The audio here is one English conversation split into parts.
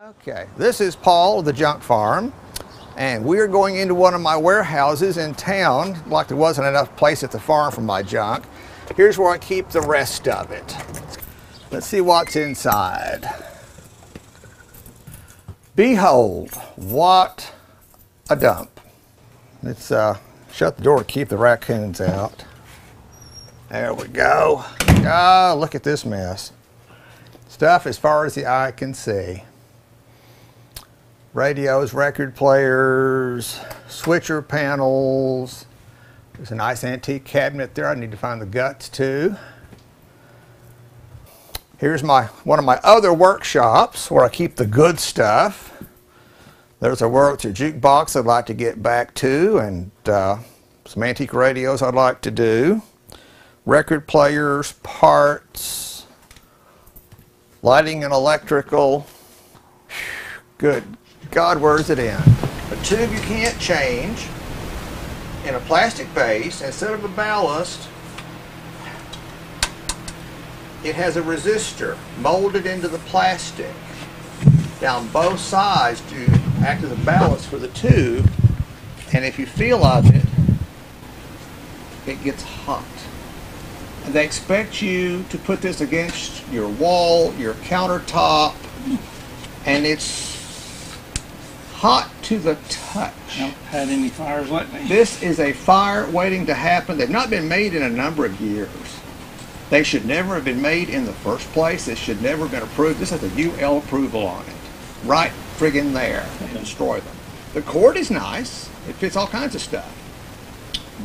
Okay, this is Paul of the Junk Farm, and we're going into one of my warehouses in town. Like there wasn't enough place at the farm for my junk. Here's where I keep the rest of it. Let's see what's inside. Behold, what a dump. Let's shut the door to keep the raccoons out. There we go. Ah, look at this mess. Stuff as far as the eye can see. Radios, record players, switcher panels. There's a nice antique cabinet there. I need to find the guts too. Here's one of my other workshops where I keep the good stuff. There's a jukebox I'd like to get back to, and some antique radios I'd like to do. Record players, parts, lighting and electrical. Good God, where's it in? A tube you can't change in a plastic base. Instead of a ballast, it has a resistor molded into the plastic down both sides to act as a ballast for the tube. And if you feel of it, it gets hot. And they expect you to put this against your wall, your countertop, and it's hot to the touch. Haven't had any fires lately. This is a fire waiting to happen. They've not been made in a number of years. They should never have been made in the first place. This should never have been approved. This has a UL approval on it. Right friggin' there. Destroy them. The cord is nice. It fits all kinds of stuff.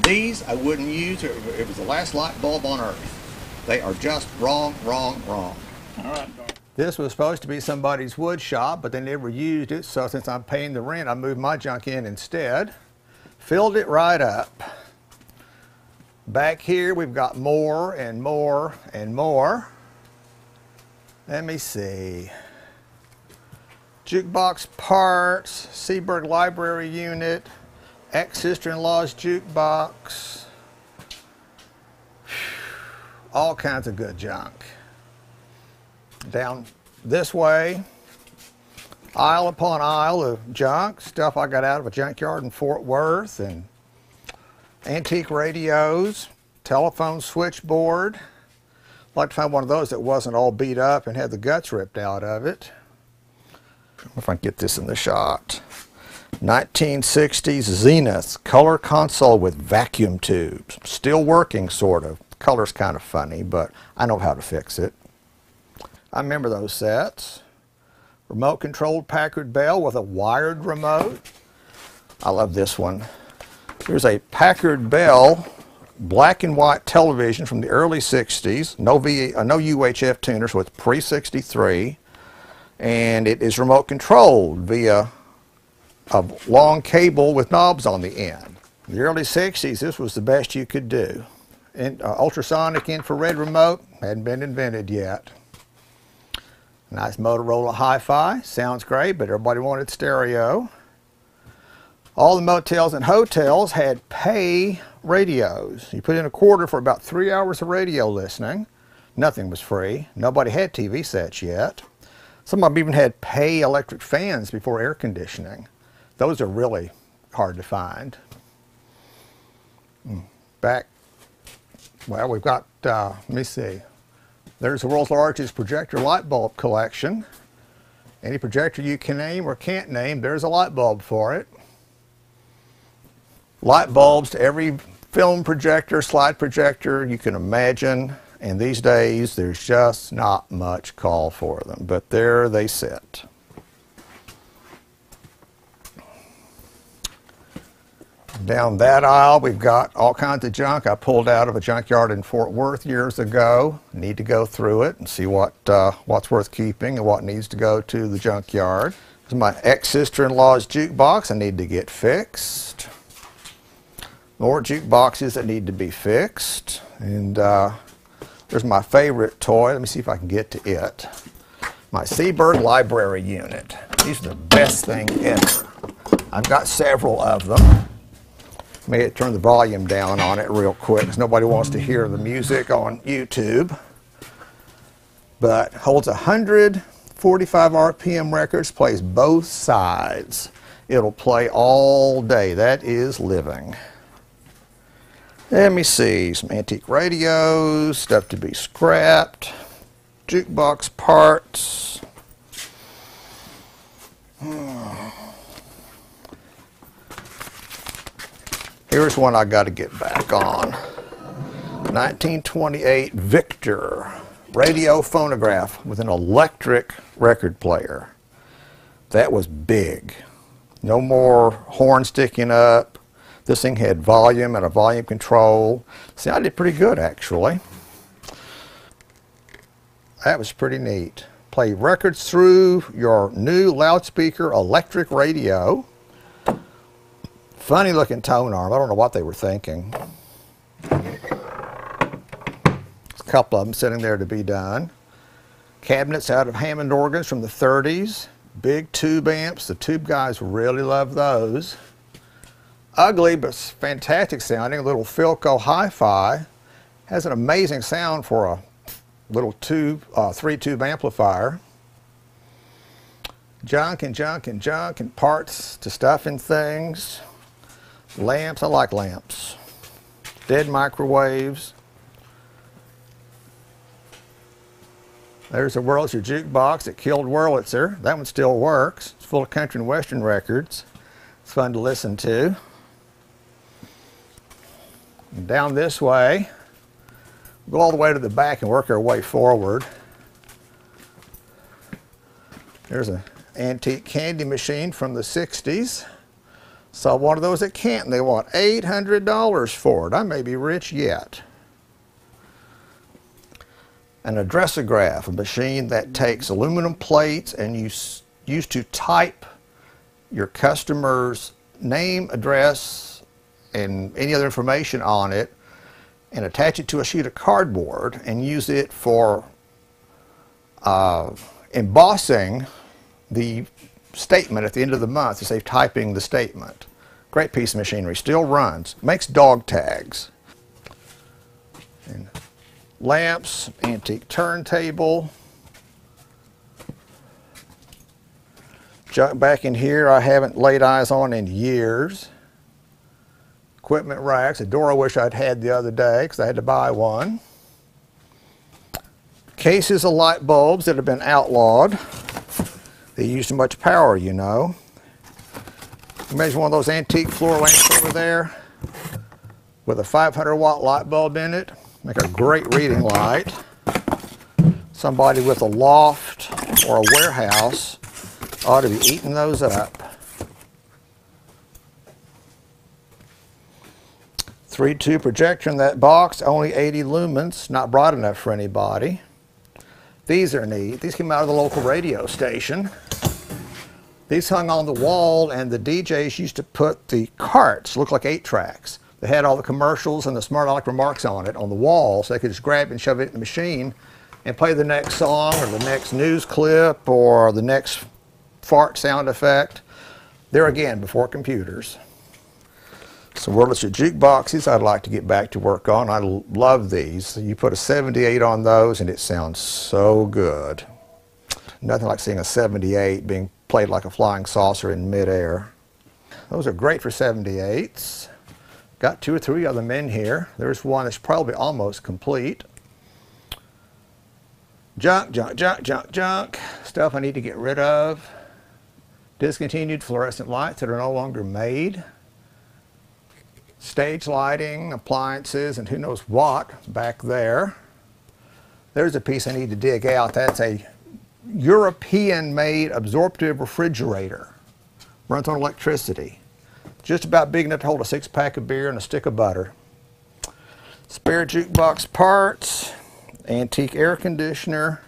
These I wouldn't use if it was the last light bulb on earth. They are just wrong, wrong, wrong. All right. This was supposed to be somebody's wood shop, but they never used it, so since I'm paying the rent, I moved my junk in instead. Filled it right up. Back here, we've got more and more and more. Let me see. Jukebox parts, Seaburg Library unit, ex-sister-in-law's jukebox. All kinds of good junk. Down this way, aisle upon aisle of junk, stuff I got out of a junkyard in Fort Worth, and antique radios, telephone switchboard. I'd like to find one of those that wasn't all beat up and had the guts ripped out of it. If I can get this in the shot. 1960s Zenith color console with vacuum tubes. Still working, sort of. Color's kind of funny, but I know how to fix it. I remember those sets. Remote controlled Packard Bell with a wired remote. I love this one. Here's a Packard Bell black and white television from the early 60s. No UHF tuner, so it's pre-63. And it is remote controlled via a long cable with knobs on the end. In the early 60s, this was the best you could do. Ultrasonic infrared remote hadn't been invented yet. Nice Motorola Hi-Fi, sounds great, but everybody wanted stereo. All the motels and hotels had pay radios. You put in a quarter for about 3 hours of radio listening. Nothing was free. Nobody had TV sets yet. Some of them even had pay electric fans before air conditioning. Those are really hard to find. Well, we've got, let me see. There's the world's largest projector light bulb collection. Any projector you can name or can't name, there's a light bulb for it. Light bulbs to every film projector, slide projector you can imagine. And these days, there's just not much call for them. But there they sit. Down that aisle, we've got all kinds of junk I pulled out of a junkyard in Fort Worth years ago. Need to go through it and see what's worth keeping and what needs to go to the junkyard. This is my ex-sister-in-law's jukebox I need to get fixed. More jukeboxes that need to be fixed. And there's my favorite toy. Let me see if I can get to it. My Seaburg Library unit. These are the best thing ever. I've got several of them. May turn the volume down on it real quick because nobody wants to hear the music on YouTube. But holds 100 45 RPM records, plays both sides. It'll play all day. That is living. Let me see, some antique radios, stuff to be scrapped, jukebox parts. Here's one I got to get back on. 1928 Victor radio phonograph with an electric record player. That was big. No more horn sticking up. This thing had volume and a volume control. See, I did pretty good actually. That was pretty neat. Play records through your new loudspeaker electric radio. Funny looking tone arm. I don't know what they were thinking. A couple of them sitting there to be done. Cabinets out of Hammond organs from the 30s. Big tube amps. The tube guys really love those. Ugly but fantastic sounding. A little Philco hi-fi. Has an amazing sound for a little tube, 3-tube amplifier. Junk and junk and junk and parts to stuff in things. Lamps, I like lamps. Dead microwaves. There's a Wurlitzer jukebox that killed Wurlitzer. That one still works. It's full of country and western records. It's fun to listen to. And down this way, go all the way to the back and work our way forward. There's an antique candy machine from the 60s. Saw one of those at Canton. They want $800 for it. I may be rich yet. An addressograph, a machine that takes aluminum plates and used to type your customer's name, address, and any other information on it and attach it to a sheet of cardboard and use it for embossing the statement at the end of the month to save typing the statement. Great piece of machinery, still runs, makes dog tags. And lamps, antique turntable. Junk back in here I haven't laid eyes on in years. Equipment racks, a door I wish I'd had the other day because I had to buy one. Cases of light bulbs that have been outlawed. They use too much power, you know. Imagine one of those antique floor lamps over there with a 500-watt light bulb in it. Make a great reading light. Somebody with a loft or a warehouse ought to be eating those up. 3-tube projector in that box, only 80 lumens, not bright enough for anybody. These are neat. These came out of the local radio station. These hung on the wall, and the DJs used to put the carts, look like 8-tracks. They had all the commercials and the smart aleck remarks on it on the wall, so they could just grab it and shove it in the machine and play the next song or the next news clip or the next fart sound effect. There again, before computers. So Wurlitzer jukeboxes I'd like to get back to work on. I love these. You put a 78 on those and it sounds so good. Nothing like seeing a 78 being played like a flying saucer in midair. Those are great for 78s. Got 2 or 3 of them in here. There's one that's probably almost complete. Junk, junk, junk, junk, junk. Stuff I need to get rid of. Discontinued fluorescent lights that are no longer made. Stage lighting, appliances, and who knows what back there. There's a piece I need to dig out. That's a European-made absorptive refrigerator. Runs on electricity. Just about big enough to hold a 6-pack of beer and a stick of butter. Spare jukebox parts, antique air conditioner,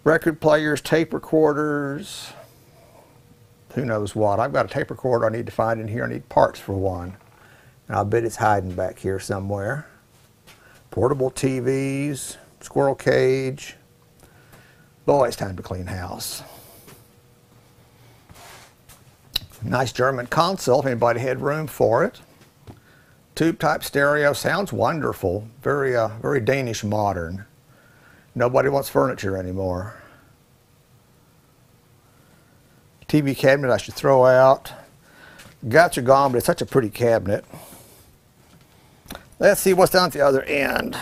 record players, tape recorders, who knows what. I've got a tape recorder I need to find in here. I need parts for one. And I'll bet it's hiding back here somewhere. Portable TVs, squirrel cage. Boy, it's time to clean house. Nice German console if anybody had room for it. Tube type stereo, sounds wonderful. Very Danish modern. Nobody wants furniture anymore. TV cabinet I should throw out. Guts are gone, but it's such a pretty cabinet. Let's see what's down at the other end.